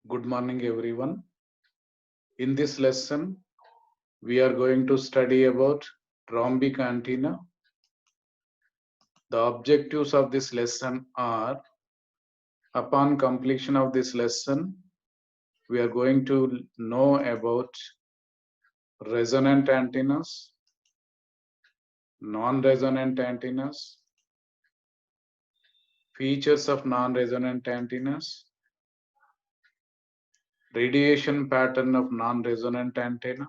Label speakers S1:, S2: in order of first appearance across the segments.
S1: Good morning, everyone. In this lesson, we are going to study about rhombic antenna. The objectives of this lesson are, upon completion of this lesson, we are going to know about resonant antennas, non-resonant antennas, features of non-resonant antennas, radiation pattern of non-resonant antenna.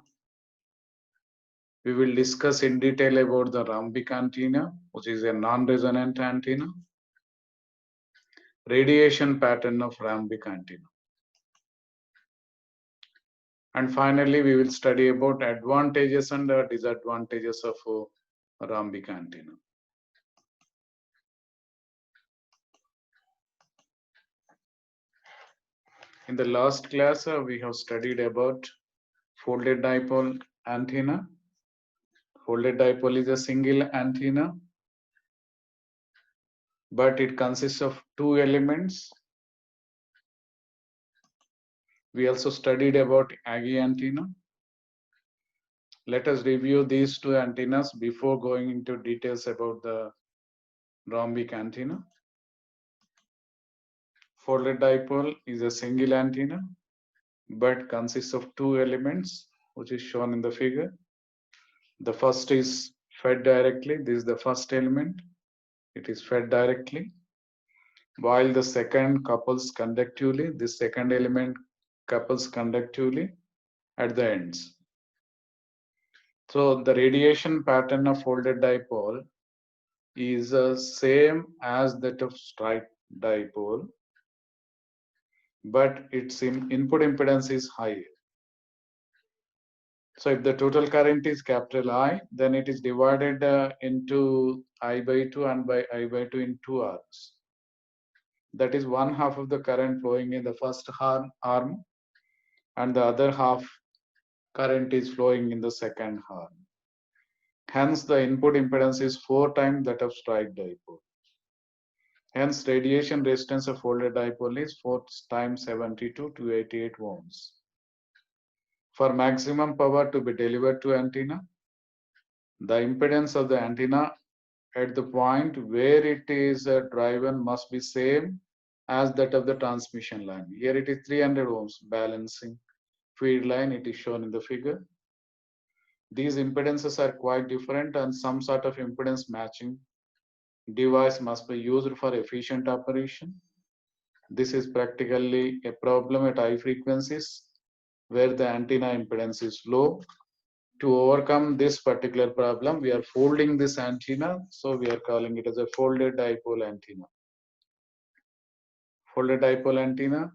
S1: We will discuss in detail about the rhombic antenna, which is a non-resonant antenna, radiation pattern of rhombic antenna. And finally, we will study about advantages and disadvantages of rhombic antenna. In the last class, we have studied about folded dipole antenna. Folded dipole is a single antenna, but it consists of two elements. We also studied about Agee antenna. Let us review these two antennas before going into details about the rhombic antenna. Folded dipole is a single antenna, but consists of two elements, which is shown in the figure. The first is fed directly. This is the first element. It is fed directly. While the second couples conductively, this second element couples conductively at the ends. So the radiation pattern of folded dipole is same as that of straight dipole, but its input impedance is higher. So if the total current is capital I, then it is divided into I by 2 and by I by 2 in two arms. That is one half of the current flowing in the first arm, and the other half current is flowing in the second arm. Hence, the input impedance is 4 times that of straight dipole. Hence, radiation resistance of folded dipole is 4 times 72 to 88 ohms. For maximum power to be delivered to antenna, the impedance of the antenna at the point where it is driven must be same as that of the transmission line. Here it is 300 ohms balancing feed line. It is shown in the figure. These impedances are quite different, and some sort of impedance matching device must be used for efficient operation. This is practically a problem at high frequencies where the antenna impedance is low. To overcome this particular problem, we are folding this antenna, so we are calling it as a folded dipole antenna. Folded dipole antenna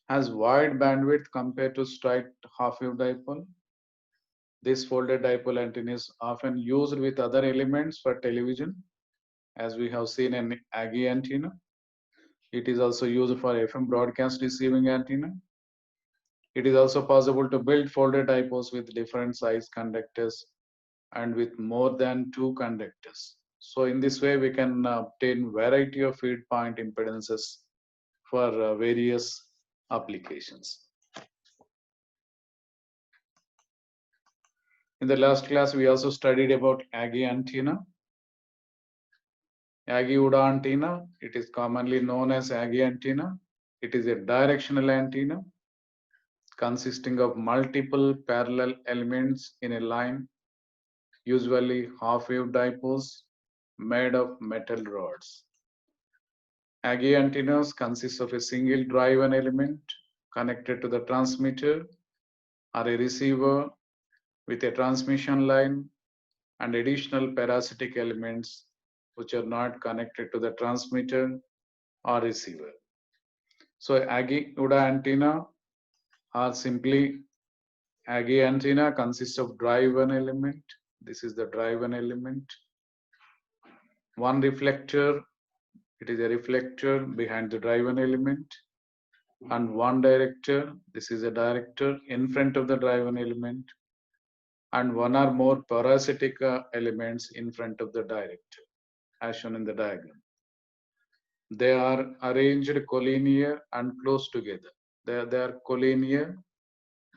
S1: has wide bandwidth compared to straight half-wave dipole. This folded dipole antenna is often used with other elements for television, as we have seen in Agee antenna. It is also used for FM broadcast receiving antenna. It is also possible to build folded dipoles with different size conductors and with more than two conductors. So in this way, we can obtain variety of feed point impedances for various applications. In the last class, we also studied about Agee antenna. Agee-Uda antenna, it is commonly known as Agee antenna. It is a directional antenna consisting of multiple parallel elements in a line, usually half-wave dipoles made of metal rods. Agee antennas consist of a single driven element connected to the transmitter or a receiver with a transmission line and additional parasitic elements which are not connected to the transmitter or receiver. So Agee-Uda antenna or simply Agee antenna consists of driven element. This is the driven element. One reflector, it is a reflector behind the driven element, and one director, this is a director in front of the driven element, and one or more parasitic elements in front of the director, as shown in the diagram. They are arranged collinear and close together. They are collinear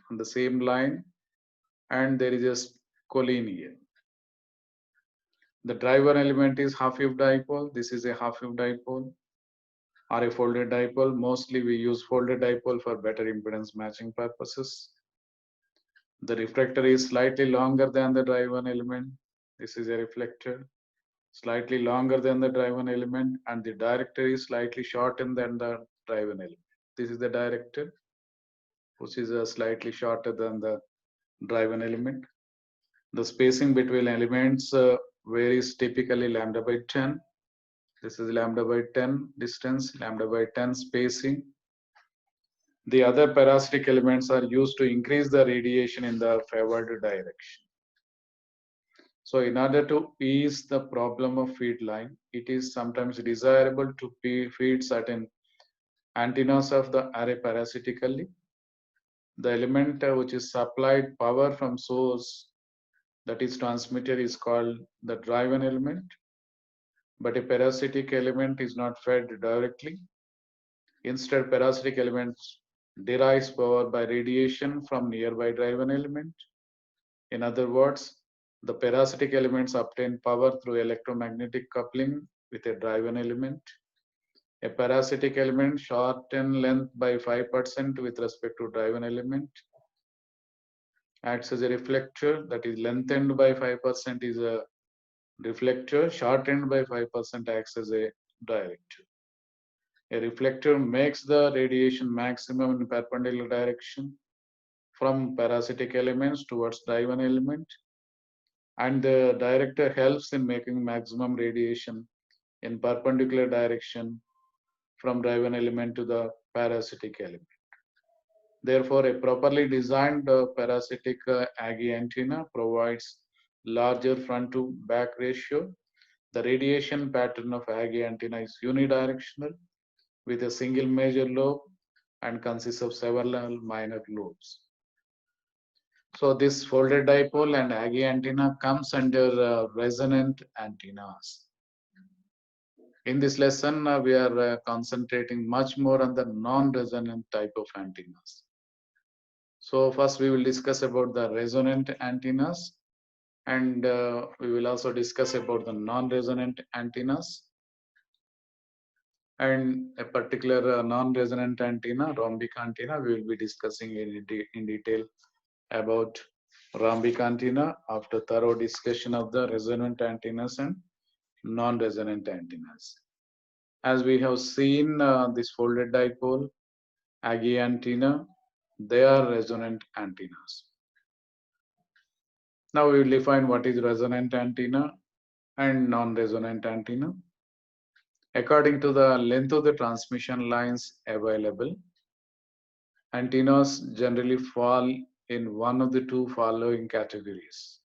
S1: on the same line, and there is a collinear. The driver element is half-wave dipole. This is a half-wave dipole or a folded dipole. Mostly we use folded dipole for better impedance matching purposes. The reflector is slightly longer than the driver element. This is a reflector, slightly longer than the driver element, and the director is slightly shorter than the driver element. This is the director, which is slightly shorter than the driver element. The spacing between elements varies, typically lambda by 10. This is lambda by 10 distance, lambda by 10 spacing. The other parasitic elements are used to increase the radiation in the favored direction. So in order to ease the problem of feed line, it is sometimes desirable to feed certain antennas of the array parasitically. The element which is supplied power from source, that is transmitter, is called the driven element. But a parasitic element is not fed directly. Instead, parasitic elements derives power by radiation from nearby driven element. In other words, the parasitic elements obtain power through electromagnetic coupling with a driven element. A parasitic element shorten length by 5% with respect to driven element. Acts as a reflector, that is lengthened by 5% is a reflector, shortened by 5% acts as a director. A reflector makes the radiation maximum in perpendicular direction from parasitic elements towards driven element, and the director helps in making maximum radiation in perpendicular direction from driven element to the parasitic element. Therefore, a properly designed parasitic Agee antenna provides larger front to back ratio. The radiation pattern of Agee antenna is unidirectional with a single major lobe and consists of several minor lobes. So this folded dipole and Agee antenna comes under resonant antennas. In this lesson, we are concentrating much more on the non-resonant type of antennas. So first we will discuss about the resonant antennas, and we will also discuss about the non-resonant antennas. And a particular non-resonant antenna, rhombic antenna, we will be discussing in detail about rhombic antenna after thorough discussion of the resonant antennas and non-resonant antennas. As we have seen, this folded dipole, Agee antenna, they are resonant antennas. Now we will define what is resonant antenna and non-resonant antenna. According to the length of the transmission lines available, antennas generally fall in one of the two following categories.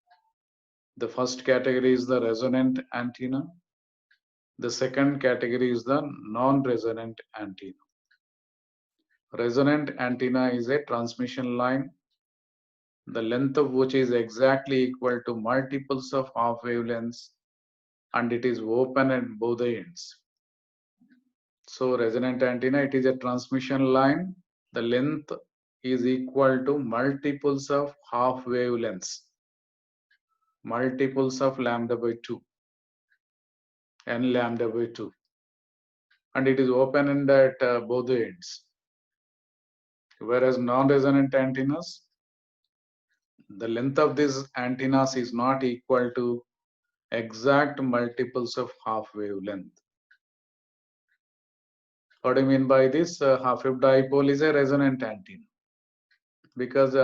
S1: The first category is the resonant antenna. The second category is the non-resonant antenna. Resonant antenna is a transmission line, the length of which is exactly equal to multiples of half wavelengths, and it is open at both the ends. So resonant antenna, it is a transmission line. The length is equal to multiples of half wavelengths, multiples of lambda by 2, n lambda by 2. And it is open-ended at both the ends. Whereas non-resonant antennas, the length of these antennas is not equal to exact multiples of half wavelength. What do you mean by this? Half-wave dipole is a resonant antenna because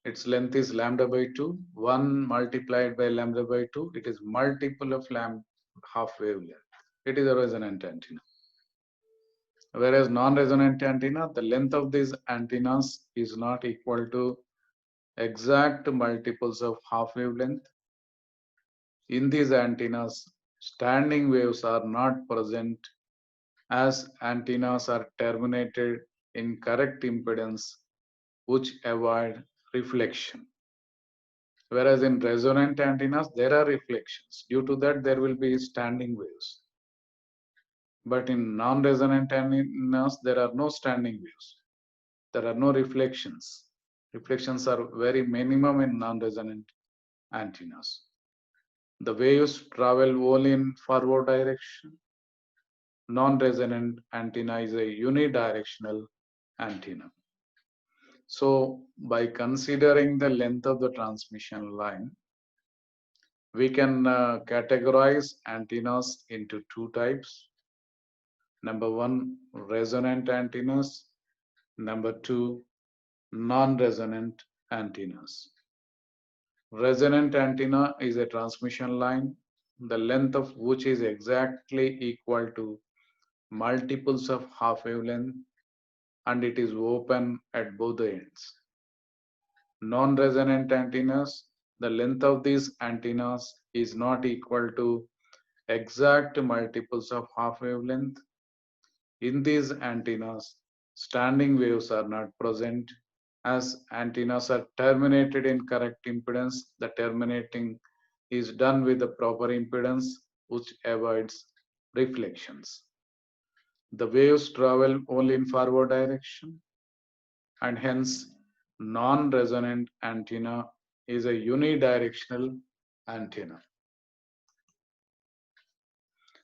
S1: its length is lambda by 2. 1 multiplied by lambda by 2, it is multiple of half wavelength. It is a resonant antenna. Whereas non-resonant antenna, the length of these antennas is not equal to exact multiples of half wavelength. In these antennas, standing waves are not present as antennas are terminated in correct impedance which avoid reflection. Whereas in resonant antennas, there are reflections. Due to that, there will be standing waves. But in non-resonant antennas, there are no standing waves. There are no reflections. Reflections are very minimum in non-resonant antennas. The waves travel only in forward direction. Non-resonant antenna is a unidirectional antenna. So by considering the length of the transmission line, we can categorize antennas into two types. Number one, resonant antennas. Number two, non-resonant antennas. Resonant antenna is a transmission line, the length of which is exactly equal to multiples of half wavelength, and it is open at both the ends. Non-resonant antennas, the length of these antennas is not equal to exact multiples of half wavelength. In these antennas, standing waves are not present. As antennas are terminated in correct impedance, the terminating is done with the proper impedance, which avoids reflections. The waves travel only in forward direction, and hence non-resonant antenna is a unidirectional antenna.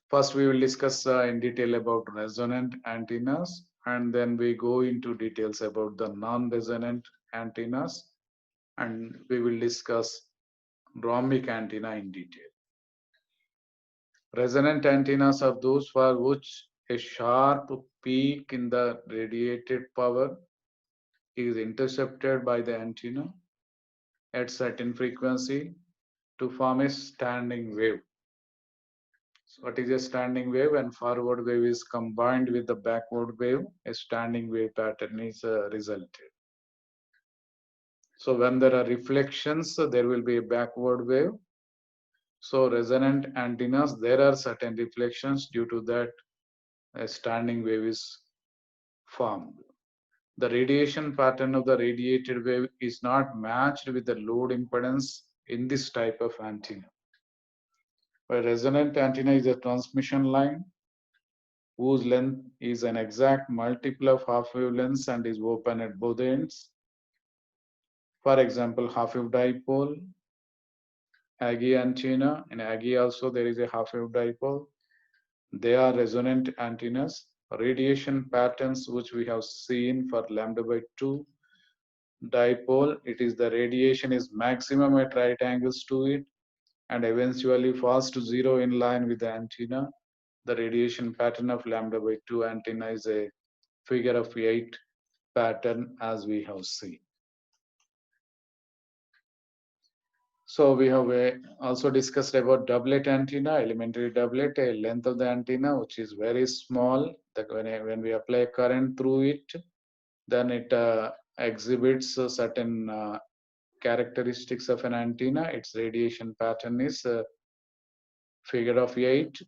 S1: First, we will discuss in detail about resonant antennas, and then we go into details about the non-resonant antennas, and we will discuss rhombic antenna in detail. Resonant antennas are those for which a sharp peak in the radiated power is intercepted by the antenna at certain frequency to form a standing wave. So what is a standing wave? And forward wave is combined with the backward wave, a standing wave pattern is resulted. So when there are reflections, there will be a backward wave. So resonant antennas, there are certain reflections, due to that a standing wave is formed. The radiation pattern of the radiated wave is not matched with the load impedance in this type of antenna. A resonant antenna is a transmission line whose length is an exact multiple of half wave lengths and is open at both ends. For example, half wave dipole, Agee antenna. In Agee also there is a half wave dipole. They are resonant antennas. Radiation patterns which we have seen for lambda by 2 dipole, it is the radiation is maximum at right angles to it and eventually falls to zero in line with the antenna. The radiation pattern of lambda by 2 antenna is a figure of 8 pattern as we have seen. So we have also discussed about doublet antenna, elementary doublet, a length of the antenna which is very small. That when we apply current through it, then it exhibits certain characteristics of an antenna. Its radiation pattern is figure of 8.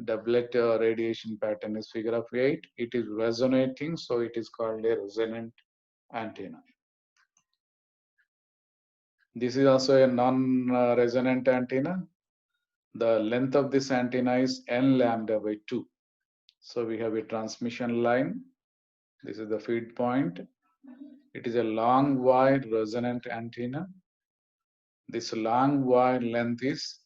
S1: Doublet radiation pattern is figure of 8. It is resonating, so it is called a resonant antenna. This is also a non-resonant antenna. The length of this antenna is n lambda by 2. So we have a transmission line. This is the feed point. It is a long wire resonant antenna. This long wire length is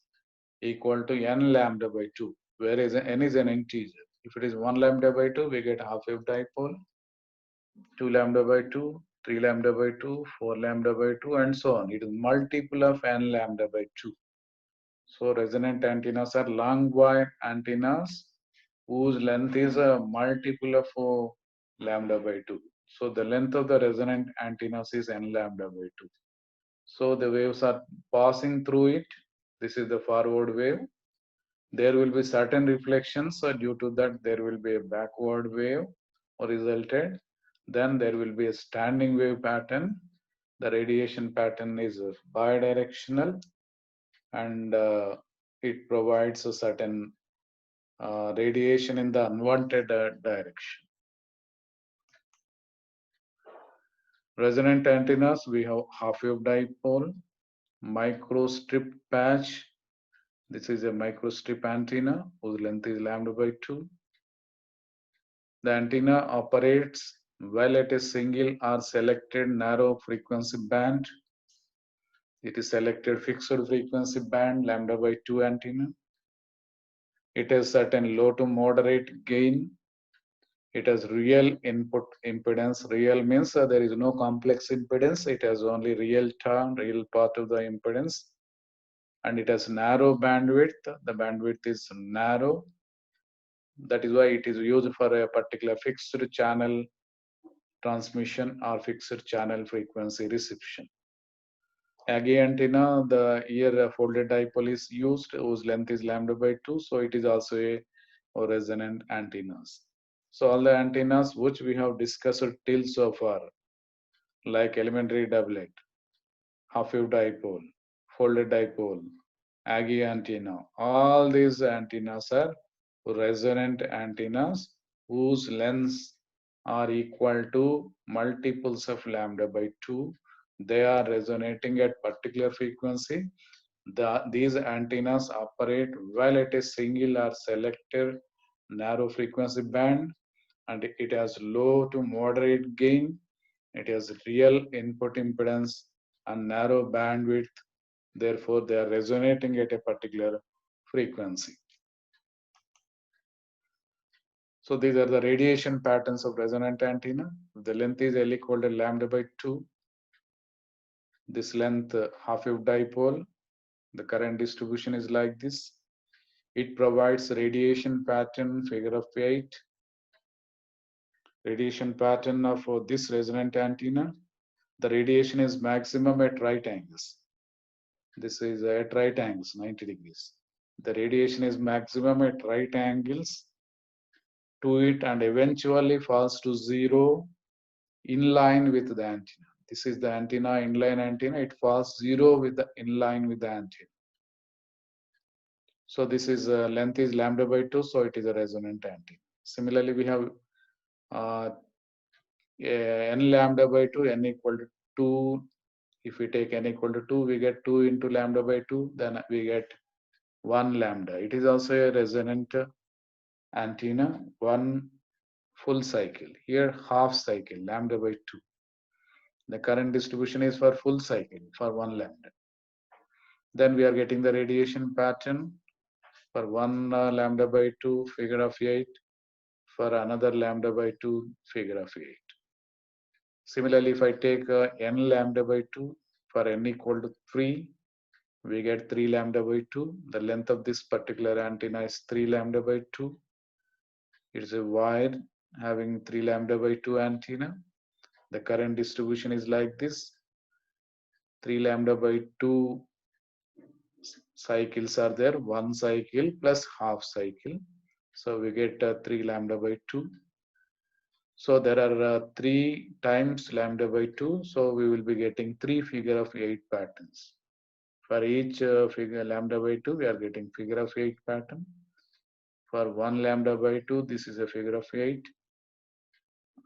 S1: equal to n lambda by 2, where n is an integer. If it is 1 lambda by 2, we get half wave dipole, 2 lambda by 2, 3 lambda by 2, 4 lambda by 2, and so on. It is multiple of n lambda by 2. So resonant antennas are long wire antennas whose length is a multiple of lambda by 2. So the length of the resonant antennas is n lambda by 2. So the waves are passing through it. This is the forward wave. There will be certain reflections, so due to that there will be a backward wave resulted. Then there will be a standing wave pattern. The radiation pattern is bidirectional, and it provides a certain radiation in the unwanted direction. Resonant antennas, we have half wave dipole, microstrip patch. This is a microstrip antenna whose length is lambda by 2. The antenna operates well at a single or selected narrow frequency band. It is selected fixed frequency band lambda by 2 antenna. It has certain low to moderate gain. It has real input impedance. Real means there is no complex impedance. It has only real term, real part of the impedance. And it has narrow bandwidth. The bandwidth is narrow. That is why it is used for a particular fixed channel transmission or fixed channel frequency reception. Aggie antenna, the ear folded dipole is used, whose length is lambda by 2, so it is also a resonant antennas. So all the antennas which we have discussed till so far, like elementary doublet, half wave dipole, folded dipole, Aggie antenna, all these antennas are resonant antennas whose lengths are equal to multiples of lambda by 2. They are resonating at particular frequency. These antennas operate well at a single or selected narrow frequency band, and it has low to moderate gain. It has real input impedance and narrow bandwidth. Therefore, they are resonating at a particular frequency. So these are the radiation patterns of resonant antenna. The length is L equal to lambda by 2. This length half wave dipole. The current distribution is like this. It provides radiation pattern figure of 8. Radiation pattern of this resonant antenna. The radiation is maximum at right angles. This is at right angles, 90 degrees. The radiation is maximum at right angles to it and eventually falls to zero in line with the antenna. This is the antenna, inline antenna. It falls zero with the in line with the antenna. So this is length is lambda by 2, so it is a resonant antenna. Similarly, we have n lambda by 2, n equal to 2. If we take n equal to 2, we get 2 into lambda by 2, then we get 1 lambda. It is also a resonant antenna, 1 full cycle. Here, half cycle, lambda by 2. The current distribution is for full cycle, for 1 lambda. Then we are getting the radiation pattern for 1 lambda by 2, figure of 8, for another lambda by 2, figure of 8. Similarly, if I take n lambda by 2, for n equal to 3, we get 3 lambda by 2. The length of this particular antenna is 3 lambda by 2. It's a wire having 3 lambda by 2 antenna. The current distribution is like this. 3 lambda by 2 cycles are there, 1 cycle plus half cycle. So we get 3 lambda by 2. So there are 3 times lambda by 2. So we will be getting 3 figure of 8 patterns. For each figure lambda by 2, we are getting figure of 8 pattern. For 1 lambda by 2, this is a figure of 8.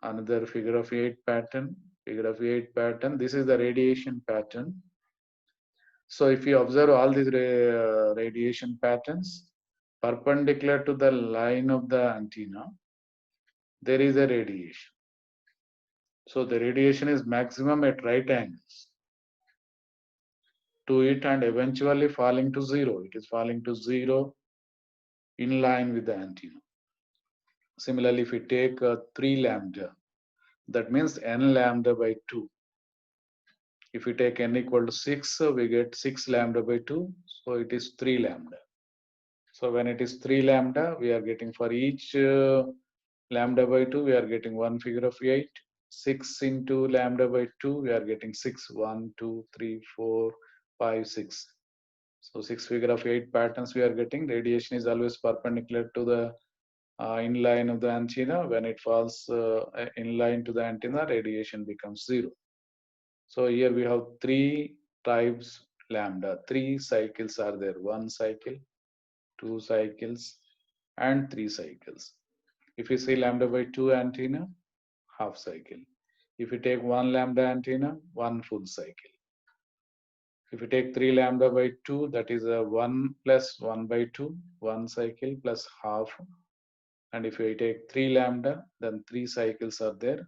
S1: Another figure of 8 pattern, figure of 8 pattern. This is the radiation pattern. So if you observe all these radiation patterns, perpendicular to the line of the antenna, there is a radiation. So the radiation is maximum at right angles to it and eventually falling to zero. It is falling to zero in line with the antenna. Similarly, if we take 3 lambda, that means n lambda by 2. If we take n equal to 6, we get 6 lambda by 2. So it is 3 lambda. So when it is 3 lambda, we are getting for each lambda by 2, we are getting 1 figure of 8. 6 into lambda by 2, we are getting 6. 1, 2, 3, 4, 5, 6. So 6 figure of 8 patterns we are getting. Radiation is always perpendicular to the inline of the antenna. When it falls inline to the antenna, radiation becomes 0. So here we have 3 types lambda. 3 cycles are there. 1 cycle, 2 cycles, and 3 cycles. If you see lambda by 2 antenna, half cycle. If you take 1 lambda antenna, 1 full cycle. If you take 3 lambda by 2, that is a 1 plus 1 by 2, 1 cycle plus half. And if we take 3 lambda, then 3 cycles are there.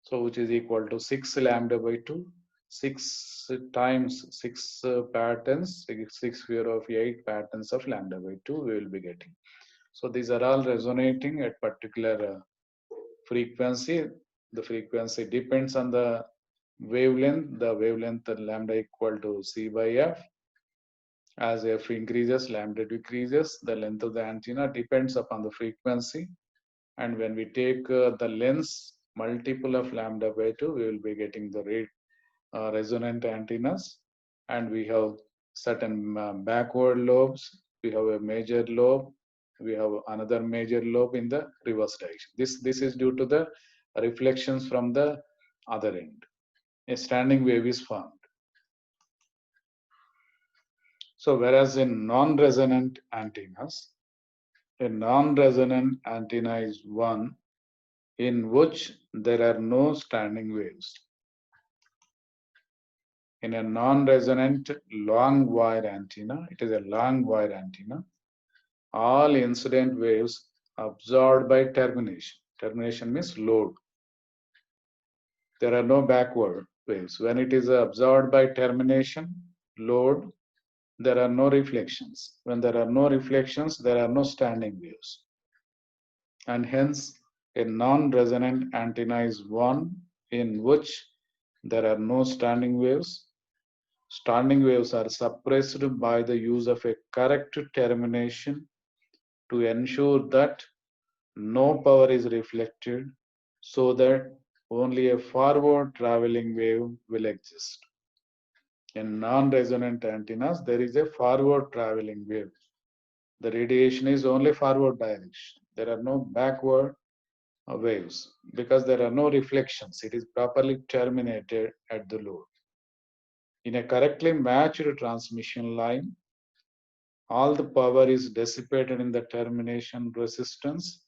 S1: So which is equal to 6 lambda by 2. 6 times 6 patterns, 6 0 of 8 patterns of lambda by 2 we will be getting. So these are all resonating at particular frequency. The frequency depends on the wavelength. The wavelength lambda equal to C by F. As F increases, lambda decreases. The length of the antenna depends upon the frequency. And when we take the length multiple of lambda by 2, we will be getting the resonant antennas. And we have certain backward lobes. We have a major lobe. We have another major lobe in the reverse direction. This is due to the reflections from the other end. A standing wave is formed. So whereas in non-resonant antennas, a non-resonant antenna is one in which there are no standing waves. In a non-resonant long wire antenna, it is a long wire antenna, all incident waves absorbed by termination. Termination means load. There are no backward waves. When it is absorbed by termination, load, there are no reflections. When there are no reflections, there are no standing waves. And hence, a non-resonant antenna is one in which there are no standing waves. Standing waves are suppressed by the use of a correct termination to ensure that no power is reflected so that only a forward traveling wave will exist. In non-resonant antennas, there is a forward traveling wave. The radiation is only forward direction. There are no backward waves because there are no reflections. It is properly terminated at the load. In a correctly matched transmission line, all the power is dissipated in the termination resistance.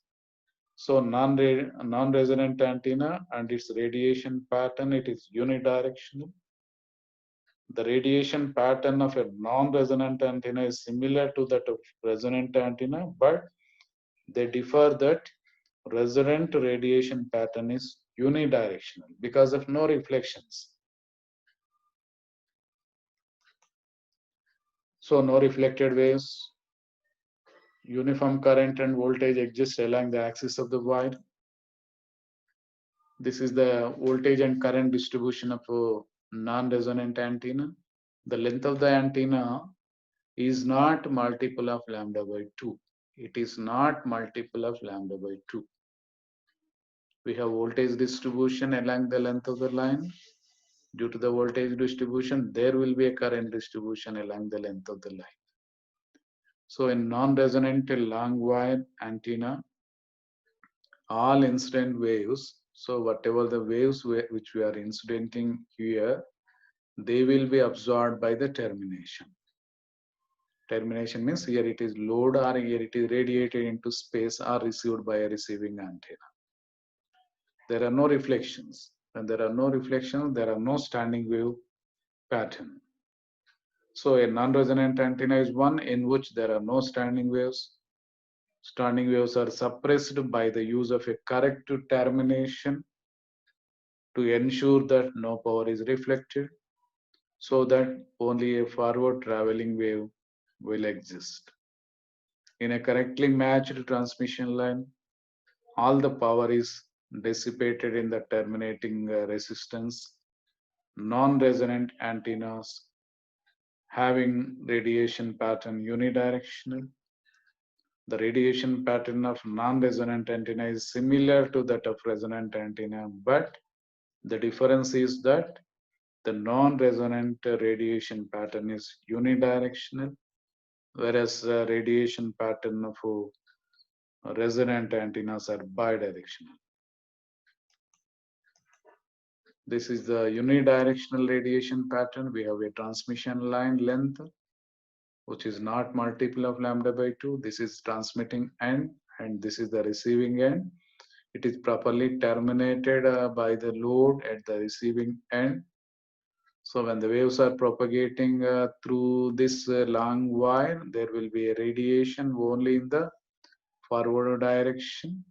S1: So non-resonant antenna and its radiation pattern, it is unidirectional. The radiation pattern of a non-resonant antenna is similar to that of resonant antenna, but they differ that resonant radiation pattern is unidirectional because of no reflections. So no reflected waves, uniform current and voltage exist along the axis of the wire. This is the voltage and current distribution of a non-resonant antenna. The length of the antenna is not multiple of lambda by 2. It is not multiple of lambda by 2. We have voltage distribution along the length of the line. Due to the voltage distribution, there will be a current distribution along the length of the line. So in non-resonant long wire antenna, all incident waves, so whatever the waves which we are incidenting here, they will be absorbed by the termination. Termination means here it is load or here it is radiated into space or received by a receiving antenna. There are no reflections. When there are no reflections, there are no standing wave pattern. So a non-resonant antenna is one in which there are no standing waves. Standing waves are suppressed by the use of a correct termination to ensure that no power is reflected, so that only a forward traveling wave will exist. In a correctly matched transmission line, all the power is dissipated in the terminating resistance. Non-resonant antennas having radiation pattern unidirectional. The radiation pattern of non-resonant antenna is similar to that of resonant antenna, but the difference is that the non-resonant radiation pattern is unidirectional, whereas the radiation pattern of resonant antennas are bidirectional. This is the unidirectional radiation pattern. We have a transmission line length, which is not multiple of lambda by 2. This is transmitting end, and this is the receiving end. It is properly terminated by the load at the receiving end. So when the waves are propagating through this long wire, there will be a radiation only in the forward direction,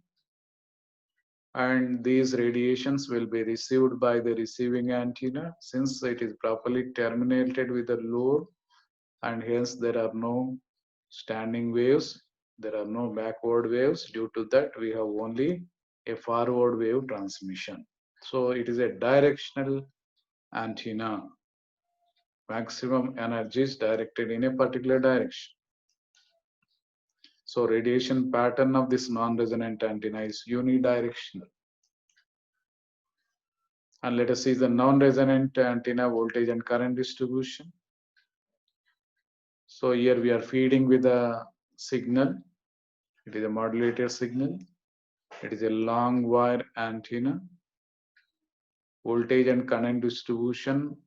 S1: and these radiations will be received by the receiving antenna since it is properly terminated with the load, and hence there are no standing waves, there are no backward waves. Due to that, we have only a forward wave transmission. So it is a directional antenna. Maximum energy is directed in a particular direction. So radiation pattern of this non-resonant antenna is unidirectional. And let us see the non-resonant antenna voltage and current distribution. So here we are feeding with a signal. It is a modulated signal. It is a long wire antenna. Voltage and current distribution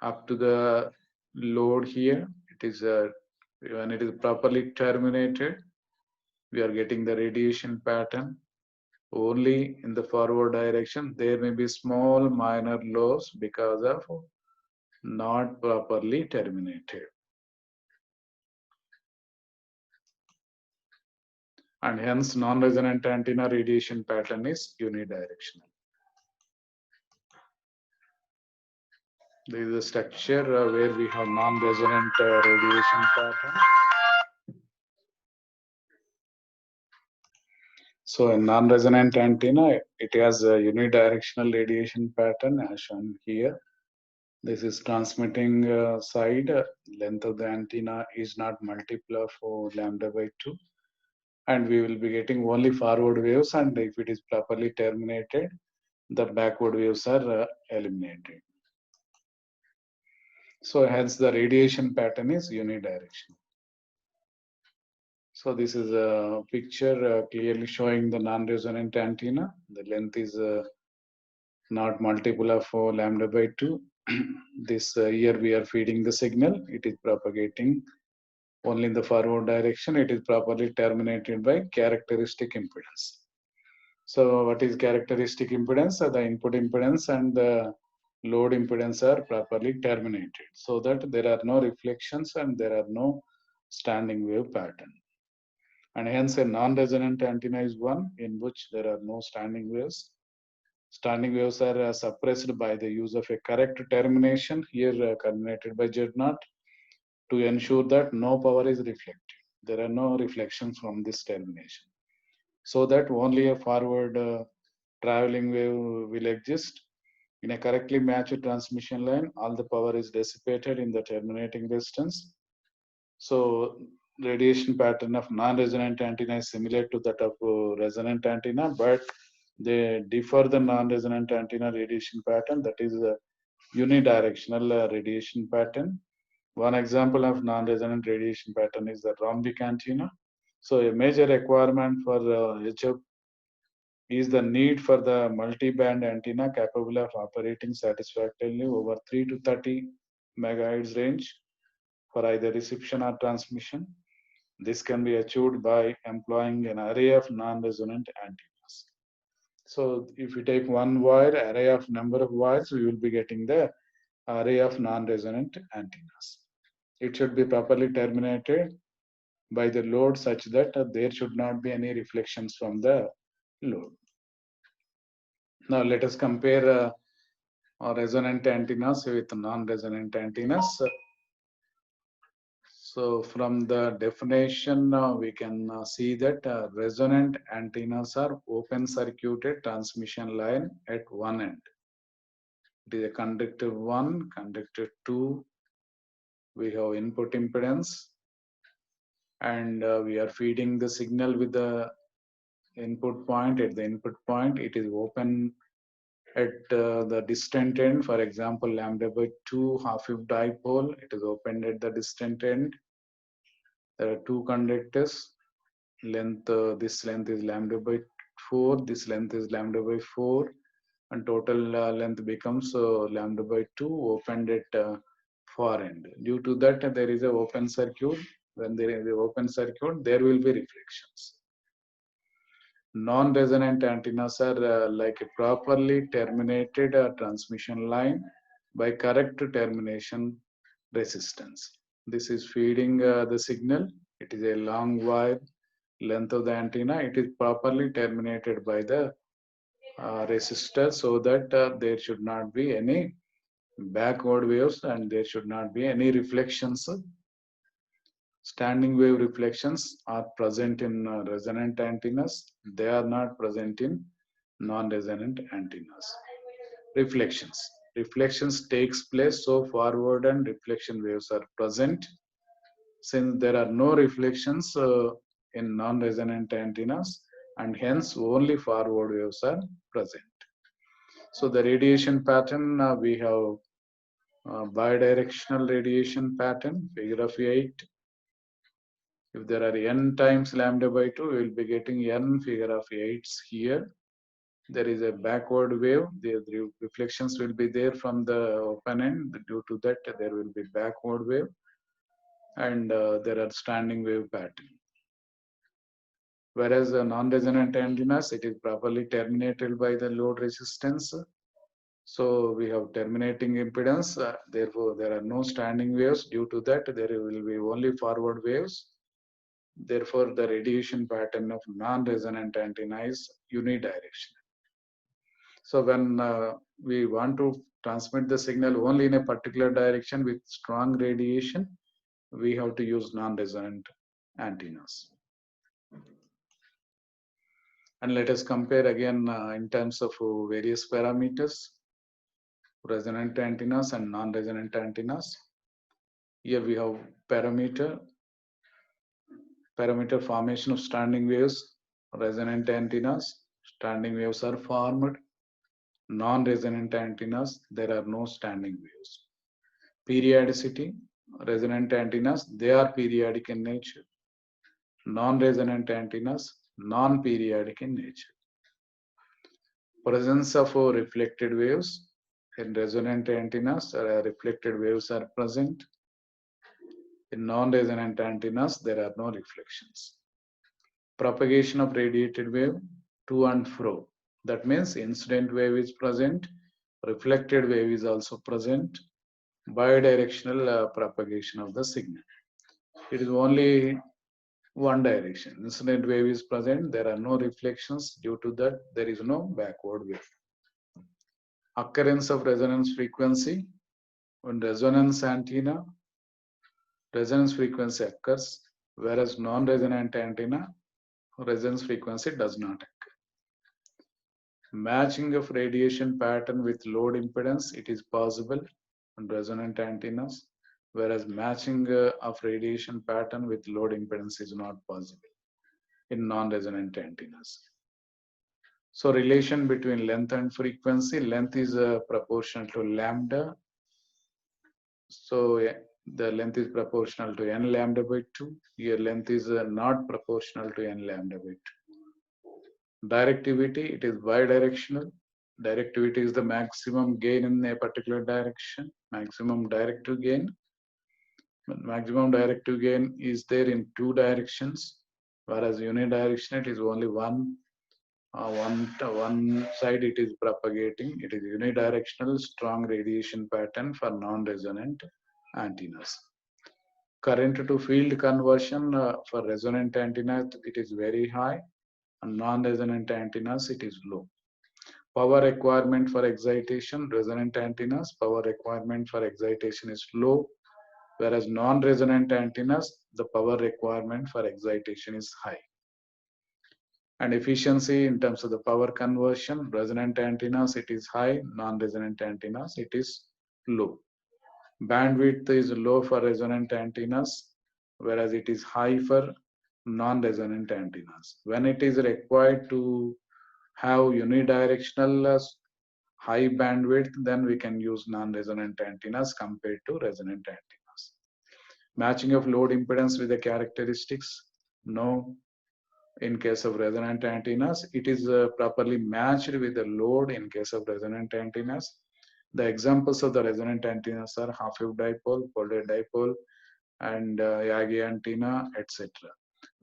S1: up to the load here. It is when it is properly terminated, we are getting the radiation pattern only in the forward direction. There may be small minor loss because of not properly terminated. And hence non-resonant antenna radiation pattern is unidirectional. This is a structure where we have non-resonant radiation pattern. So a non-resonant antenna, it has a unidirectional radiation pattern as shown here. This is transmitting side. Length of the antenna is not multiple of lambda by 2. And we will be getting only forward waves, and if it is properly terminated, the backward waves are eliminated. So hence the radiation pattern is unidirectional. So this is a picture clearly showing the non-resonant antenna. The length is not multiple of lambda by 2. This here we are feeding the signal. It is propagating only in the forward direction. It is properly terminated by characteristic impedance. So what is characteristic impedance? The input impedance and the load impedance are properly terminated so that there are no reflections and there are no standing wave pattern. And hence a non-resonant antenna is one in which there are no standing waves. Standing waves are suppressed by the use of a correct termination, here terminated by Z0, to ensure that no power is reflected. There are no reflections from this termination. So that only a forward traveling wave will exist. In a correctly matched transmission line, all the power is dissipated in the terminating distance. So radiation pattern of non-resonant antenna is similar to that of resonant antenna, but they differ the non-resonant antenna radiation pattern, that is a unidirectional radiation pattern. One example of non-resonant radiation pattern is the rhombic antenna. So a major requirement for HF is the need for the multi-band antenna capable of operating satisfactorily over 3 to 30 megahertz range for either reception or transmission. This can be achieved by employing an array of non-resonant antennas. So if we take one wire, array of number of wires, we will be getting the array of non-resonant antennas. It should be properly terminated by the load such that there should not be any reflections from the load. Now let us compare resonant antennas with non-resonant antennas. So from the definition, we can see that resonant antennas are open circuited transmission line at one end. It is a conductor 1, conductor 2. We have input impedance, and we are feeding the signal with the input point. At the input point, it is open at the distant end. For example, lambda by 2 half-wave dipole, it is opened at the distant end. There are two conductors. Length, this length is lambda by 4, this length is lambda by 4, and total length becomes lambda by 2 opened at far end. Due to that, there is an open circuit. When there is an open circuit, there will be reflections. Non-resonant antennas are like a properly terminated transmission line by correct termination resistance. This is feeding the signal It is a long wire, length of the antenna. It is properly terminated by the resistor so that there should not be any backward waves and there should not be any reflections. Standing wave reflections are present in resonant antennas. They are not present in non-resonant antennas. Reflections. Reflections takes place so forward and reflection waves are present. Since there are no reflections in non-resonant antennas and hence only forward waves are present. So the radiation pattern we have bidirectional radiation pattern, figure of 8. If there are n times lambda by 2, we will be getting n figure of 8s here. There is a backward wave. The reflections will be there from the open end. Due to that, there will be backward wave. And there are standing wave pattern. Whereas non-resonant antennas, it is properly terminated by the load resistance. So we have terminating impedance. Therefore, there are no standing waves. Due to that, there will be only forward waves. Therefore, the radiation pattern of non-resonant antenna is unidirectional. So when we want to transmit the signal only in a particular direction with strong radiation, we have to use non-resonant antennas. And let us compare again in terms of various parameters, resonant antennas and non-resonant antennas. Here we have parameter formation of standing waves, resonant antennas. Standing waves are formed. Non-resonant antennas, there are no standing waves. Periodicity, resonant antennas, they are periodic in nature. Non-resonant antennas, non-periodic in nature. Presence of reflected waves. In resonant antennas, reflected waves are present. In non-resonant antennas, there are no reflections. Propagation of radiated wave to and fro. That means incident wave is present, reflected wave is also present, bidirectional propagation of the signal. It is only one direction. Incident wave is present, there are no reflections. Due to that, there is no backward wave. Occurrence of resonance frequency. When resonance antenna, resonance frequency occurs, whereas non-resonant antenna, resonance frequency does not occur. Matching of radiation pattern with load impedance, it is possible on resonant antennas, whereas matching of radiation pattern with load impedance is not possible in non-resonant antennas. So relation between length and frequency, length is proportional to lambda. So the length is proportional to n lambda by 2. Here length is not proportional to n lambda by 2. Directivity, it is bidirectional. Directivity is the maximum gain in a particular direction, maximum directive gain. Maximum directive gain is there in two directions, whereas unidirectional it is only one side it is propagating. It is unidirectional strong radiation pattern for non-resonant antennas. Current to field conversion for resonant antennas it is very high, and non-resonant antennas it is low. Power requirement for excitation, resonant antennas, power requirement for excitation is low, whereas non-resonant antennas, the power requirement for excitation is high. And efficiency in terms of the power conversion, resonant antennas, it is high, non-resonant antennas, it is low. Bandwidth is low for resonant antennas, whereas it is high for non-resonant antennas. When it is required to have unidirectional high bandwidth, then we can use non-resonant antennas compared to resonant antennas. Matching of load impedance with the characteristics, no. In case of resonant antennas, it is properly matched with the load in case of resonant antennas. The examples of the resonant antennas are half-wave dipole, folded dipole, and Yagi antenna, etc.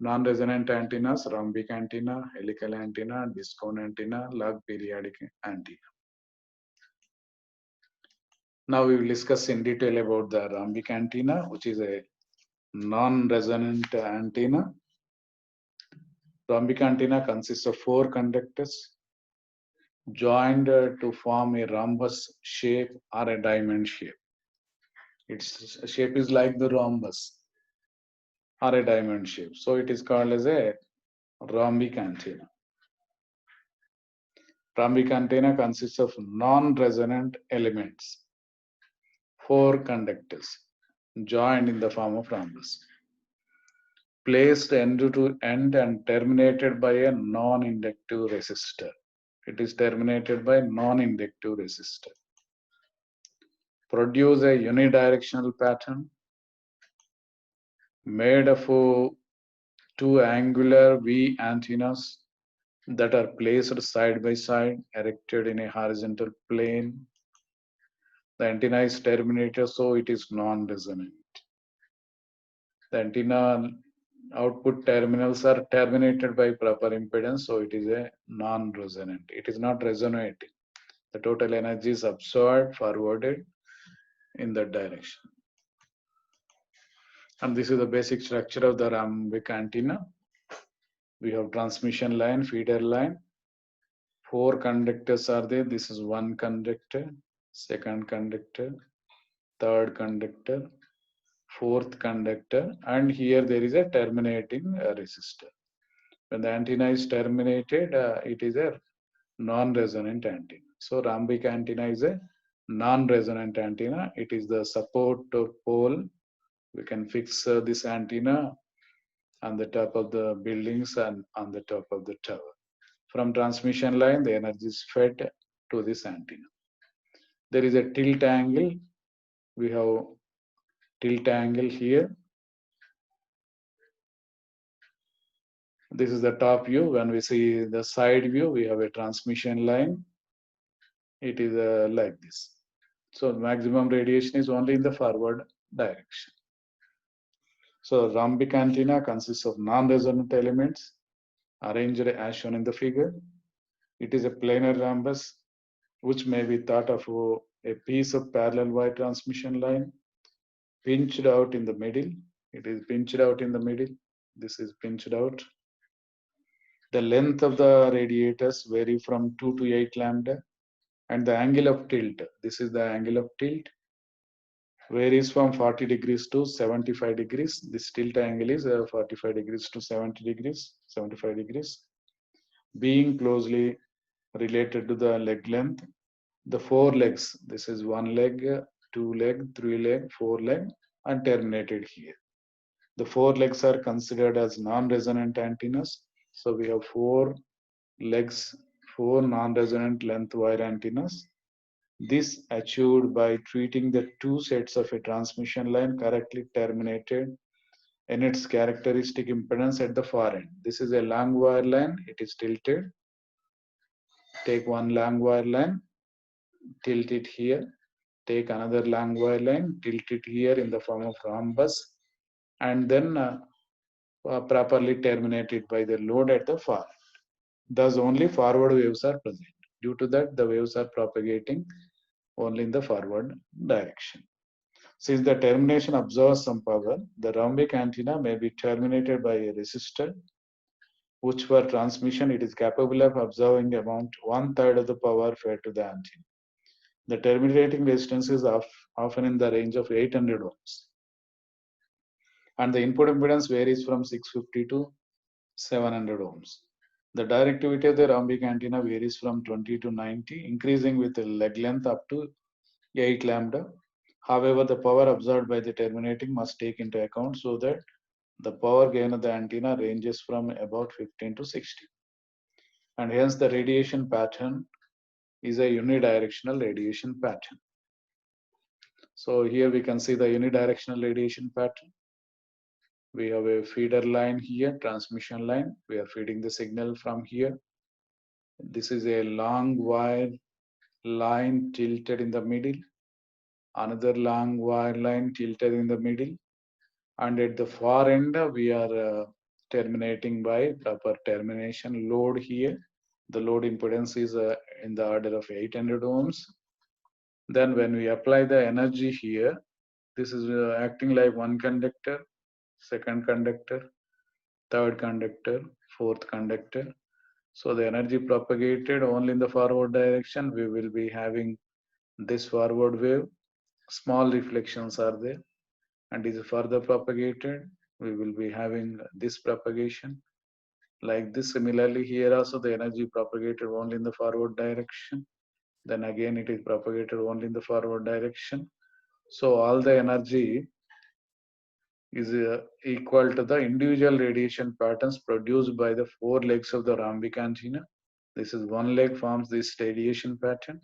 S1: Non-resonant antennas, rhombic antenna, helical antenna, discone antenna, log periodic antenna. Now we will discuss in detail about the rhombic antenna, which is a non-resonant antenna. Rhombic antenna consists of 4 conductors joined to form a rhombus shape or a diamond shape. Its shape is like the rhombus or a diamond shape. So it is called as a rhombic antenna. Rhombic antenna consists of non-resonant elements, 4 conductors joined in the form of rhombus, placed end to end and terminated by a non-inductive resistor. It is terminated by non-inductive resistor. Produce a unidirectional pattern made of 2 angular V antennas that are placed side by side, erected in a horizontal plane. The antenna is terminated, so it is non-resonant. The antenna output terminals are terminated by proper impedance, so it is a non-resonant. It is not resonating. The total energy is absorbed, forwarded in that direction. And this is the basic structure of the rhombic antenna. We have transmission line, feeder line. 4 conductors are there. This is 1 conductor, 2nd conductor, 3rd conductor, 4th conductor, and here there is a terminating resistor. When the antenna is terminated, it is a non-resonant antenna. So rhombic antenna is a non-resonant antenna. It is the support pole. We can fix this antenna on the top of the buildings and on the top of the tower. From transmission line, the energy is fed to this antenna. There is a tilt angle. We have tilt angle here. This is the top view. When we see the side view, we have a transmission line. It is like this. So maximum radiation is only in the forward direction. So rhombic antenna consists of non-resonant elements arranged as shown in the figure. It is a planar rhombus which may be thought of a piece of parallel wire transmission line pinched out in the middle. It is pinched out in the middle. This is pinched out. The length of the radiators vary from 2 to 8 lambda, and the angle of tilt, this is the angle of tilt, varies from 40 degrees to 75 degrees. This tilt angle is 45 degrees to 70 degrees, 75 degrees, being closely related to the leg length. The 4 legs, this is 1 leg, 2 leg, 3 leg, 4 leg, and terminated here. The 4 legs are considered as non-resonant antennas. So we have 4 legs, 4 non-resonant length wire antennas. This achieved by treating the 2 sets of a transmission line correctly terminated in its characteristic impedance at the far end. This is a long wire line, it is tilted. Take 1 long wire line, tilt it here. Take another long wire line, tilt it here in the form of rhombus, and then properly terminated by the load at the far end. Thus only forward waves are present. Due to that, the waves are propagating only in the forward direction. Since the termination absorbs some power, the rhombic antenna may be terminated by a resistor, which for transmission it is capable of absorbing about 1/3 of the power fed to the antenna. The terminating resistance is often in the range of 800 ohms. And the input impedance varies from 650 to 700 ohms. The directivity of the rhombic antenna varies from 20 to 90, increasing with the leg length up to 8 lambda. However, the power absorbed by the terminating must take into account so that the power gain of the antenna ranges from about 15 to 60. And hence the radiation pattern is a unidirectional radiation pattern. So here we can see the unidirectional radiation pattern. We have a feeder line here, transmission line. We are feeding the signal from here. This is a long wire line tilted in the middle. Another long wire line tilted in the middle. And at the far end, we are terminating by proper termination load here. The load impedance is in the order of 800 ohms. Then when we apply the energy here, this is acting like 1 conductor. second conductor, third conductor, fourth conductor. So the energy propagated only in the forward direction, we will be having this forward wave. Small reflections are there, and is further propagated, we will be having this propagation. Like this, similarly here also the energy propagated only in the forward direction. Then again it is propagated only in the forward direction. So all the energy is equal to the individual radiation patterns produced by the four legs of the rhombic antenna. This is one leg forms this radiation pattern.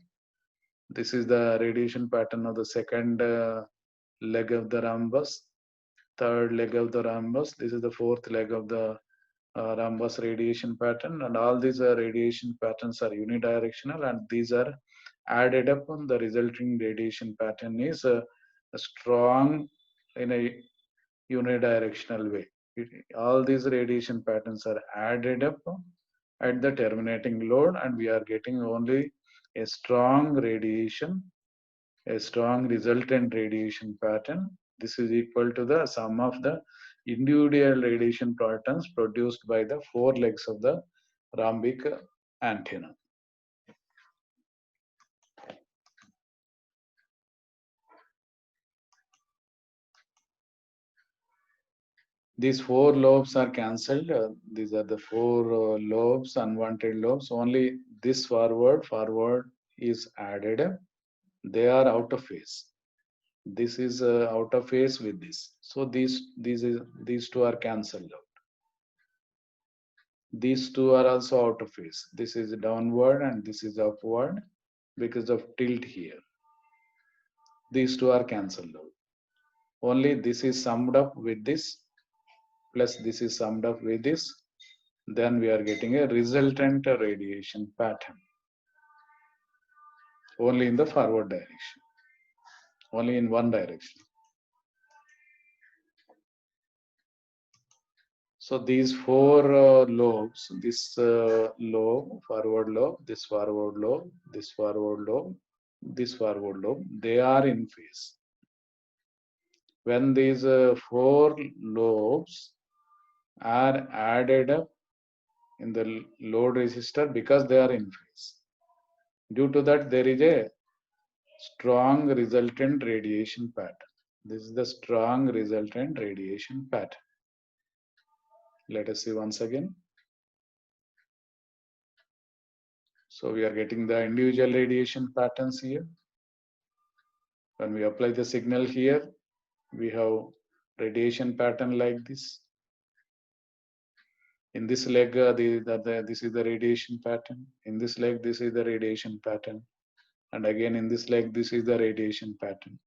S1: This is the radiation pattern of the second leg of the rhombus, third leg of the rhombus. This is the fourth leg of the rhombus radiation pattern, and all these radiation patterns are unidirectional, and these are added up on the resulting radiation pattern is a strong in a unidirectional way. All these radiation patterns are added up at the terminating load, and we are getting only a strong radiation, a strong resultant radiation pattern. This is equal to the sum of the individual radiation patterns produced by the four legs of the rhombic antenna. These four lobes are cancelled. These are the four lobes, unwanted lobes. Only this forward is added. They are out of phase. This is out of phase with this. So these two are cancelled out. These two are also out of phase. This is downward and this is upward because of tilt here. These two are cancelled out. Only this is summed up with this, plus this is summed up with this. Then we are getting a resultant radiation pattern. Only in the forward direction. Only in one direction. So these four lobes, this lobe, forward lobe, this forward lobe, this forward lobe, this forward lobe, they are in phase. When these four lobes are added up in the load resistor, because they are in phase, due to that there is a strong resultant radiation pattern. This is the strong resultant radiation pattern. Let us see once again. So we are getting the individual radiation patterns here. When we apply the signal here, we have radiation pattern like this. In this leg, this is the radiation pattern. In this leg, this is the radiation pattern. And again, in this leg, this is the radiation pattern.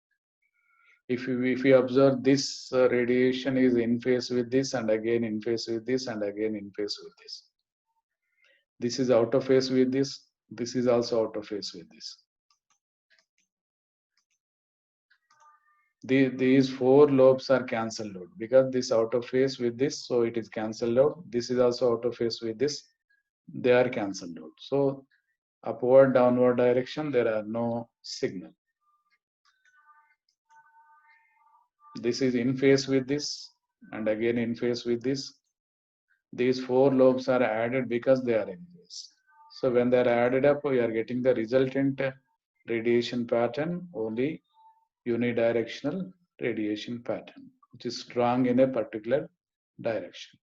S1: If we observe this radiation is in phase with this, and again in phase with this, and again in phase with this. This is out of phase with this. This is also out of phase with this. These four lobes are cancelled out because this out of phase with this, so it is cancelled out. This is also out of phase with this. They are cancelled out. So upward, downward direction, there are no signal. This is in phase with this, and again in phase with this. These four lobes are added because they are in phase. So when they are added up, we are getting the resultant radiation pattern, only unidirectional radiation pattern, which is strong in a particular direction.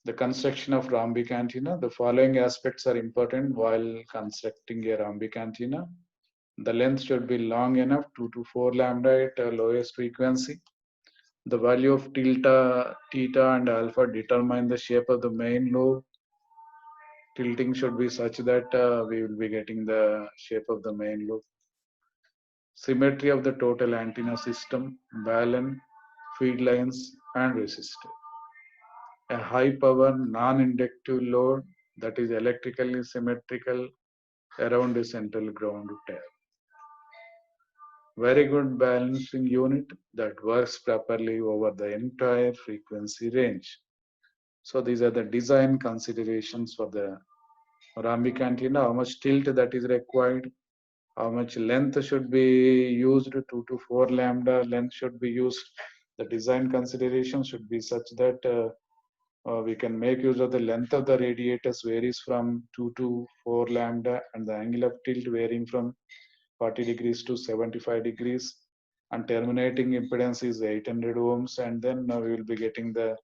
S1: The construction of rhombic antenna. The following aspects are important while constructing a rhombic antenna. The length should be long enough, 2 to 4 lambda at lowest frequency. The value of theta and alpha determine the shape of the main lobe. Tilting should be such that we will be getting the shape of the main lobe. Symmetry of the total antenna system, balance, feed lines, and resistor. A high power non-inductive load that is electrically symmetrical around a central ground tab. Very good balancing unit that works properly over the entire frequency range. So these are the design considerations for the rhombic antenna, how much tilt that is required, how much length should be used, 2 to 4 lambda length should be used. The design consideration should be such that we can make use of the length of the radiators varies from 2 to 4 lambda and the angle of tilt varying from 40 degrees to 75 degrees, and terminating impedance is 800 ohms, and then we will be getting the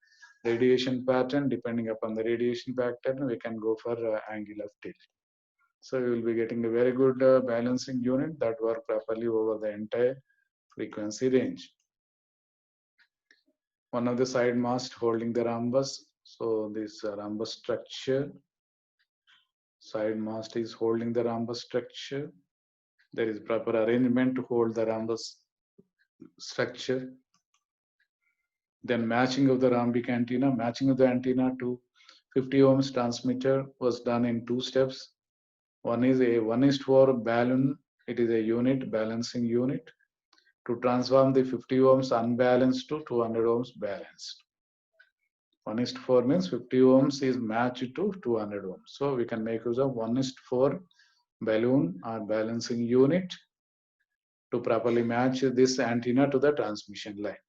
S1: radiation pattern. Depending upon the radiation pattern, we can go for angle of tilt. So we will be getting a very good balancing unit that work properly over the entire frequency range. One of the side mast holding the rhombus. So this rhombus structure, side mast is holding the rhombus structure. There is proper arrangement to hold the rhombus structure. Then matching of the rhombic antenna, matching of the antenna to 50 ohms transmitter was done in 2 steps. One is a 1:4 balun. It is a unit, balancing unit, to transform the 50 ohms unbalanced to 200 ohms balanced. 1:4 means 50 ohms is matched to 200 ohms. So we can make use of 1:4 balun or balancing unit to properly match this antenna to the transmission line.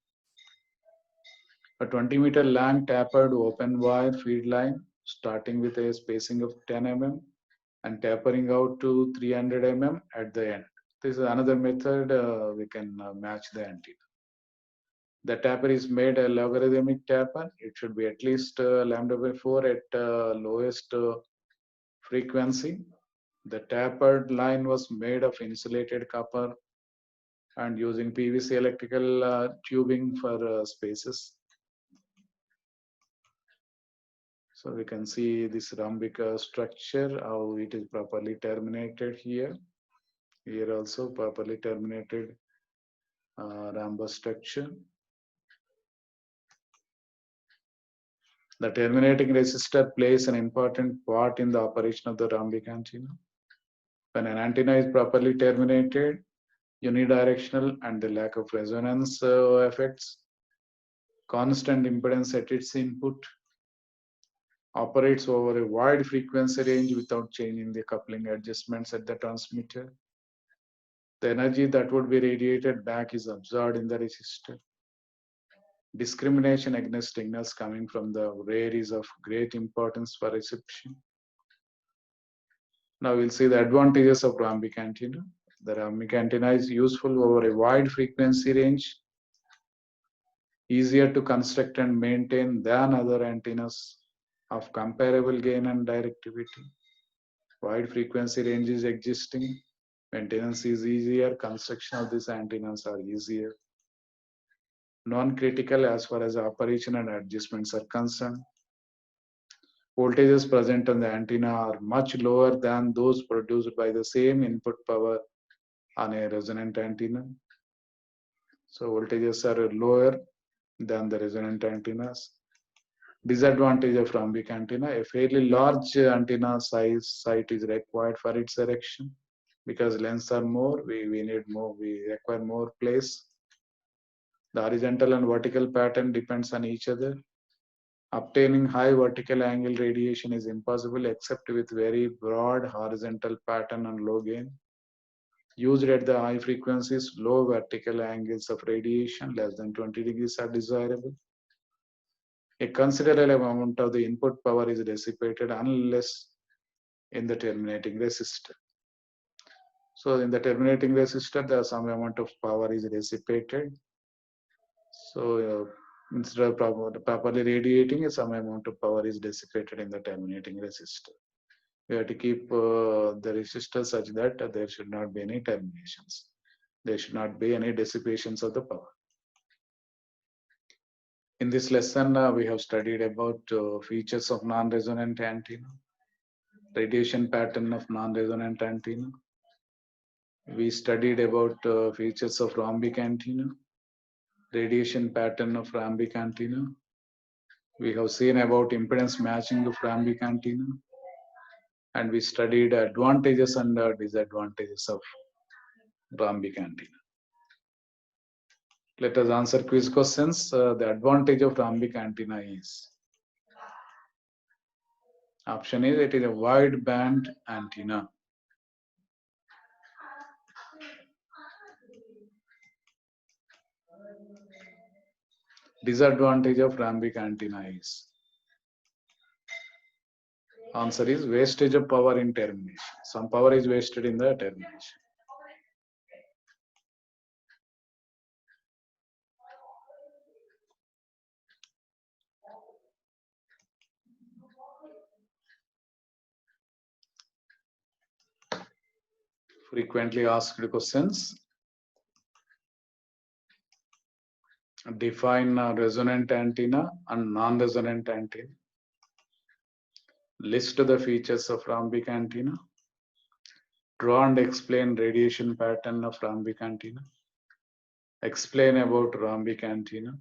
S1: A 20-meter long tapered open wire feed line starting with a spacing of 10 mm and tapering out to 300 mm at the end. This is another method we can match the antenna. The taper is made a logarithmic taper. It should be at least lambda by 4 at lowest frequency. The tapered line was made of insulated copper and using PVC electrical tubing for spaces. So we can see this rhombic structure, how it is properly terminated here. Here also properly terminated rhombus structure. The terminating resistor plays an important part in the operation of the rhombic antenna. When an antenna is properly terminated, unidirectional and the lack of resonance effects, constant impedance at its input, operates over a wide frequency range without changing the coupling adjustments at the transmitter. The energy that would be radiated back is absorbed in the resistor. Discrimination against signals coming from the rear is of great importance for reception. Now we'll see the advantages of rhombic antenna. The rhombic antenna is useful over a wide frequency range, easier to construct and maintain than other antennas of comparable gain and directivity. Wide frequency range is existing, maintenance is easier, construction of these antennas are easier. Non-critical as far as operation and adjustments are concerned. Voltages present on the antenna are much lower than those produced by the same input power on a resonant antenna. So voltages are lower than the resonant antennas. Disadvantage of rhombic antenna: a fairly large antenna site is required for its erection because lengths are more. We need more. We require more place. The horizontal and vertical pattern depends on each other. Obtaining high vertical angle radiation is impossible except with very broad horizontal pattern and low gain. Used at the high frequencies, low vertical angles of radiation less than 20 degrees are desirable. A considerable amount of the input power is dissipated unless in the terminating resistor. So in the terminating resistor, there some amount of power is dissipated. So instead of properly radiating, some amount of power is dissipated in the terminating resistor. We have to keep the resistor such that there should not be any terminations. There should not be any dissipations of the power. In this lesson, we have studied about features of non-resonant antenna, radiation pattern of non-resonant antenna. We studied about features of rhombic antenna, radiation pattern of rhombic antenna. We have seen about impedance matching of rhombic antenna, and we studied advantages and disadvantages of rhombic antenna. Let us answer quiz questions. The advantage of rhombic antenna is, option is, it is a wide band antenna. disadvantage of rhambic antenna is? Answer is wastage of power in termination. Some power is wasted in the termination. Frequently asked questions. Define resonant antenna and non-resonant antenna. List the features of rhambic antenna. Draw and explain radiation pattern of rhambic antenna. Explain about rhambic antenna.